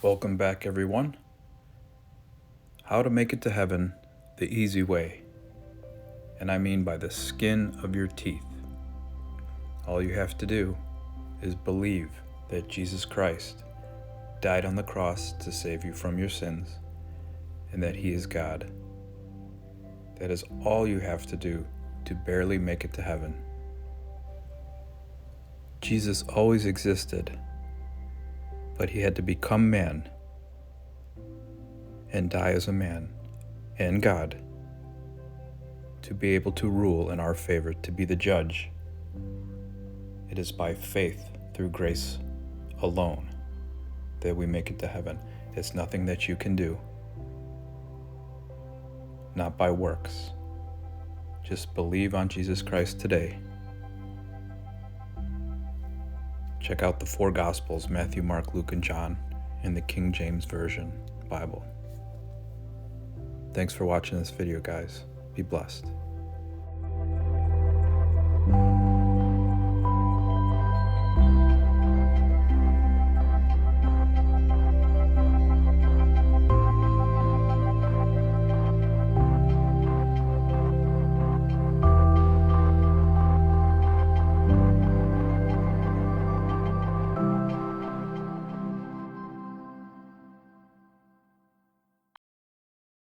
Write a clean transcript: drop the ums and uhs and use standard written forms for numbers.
Welcome back, everyone. How to make it to heaven the easy way. And I mean by the skin of your teeth. All you have to do is believe that Jesus Christ died on the cross to save you from your sins and that He is God. That is all you have to do to barely make it to heaven. Jesus always existed, but He had to become man and die as a man and God to be able to rule in our favor, to be the judge. It is by faith through grace alone that we make it to heaven. It's nothing that you can do, not by works. Just believe on Jesus Christ today. Check out the 4 Gospels, Matthew, Mark, Luke, and John, in the King James Version Bible. Thanks for watching this video, guys. Be blessed.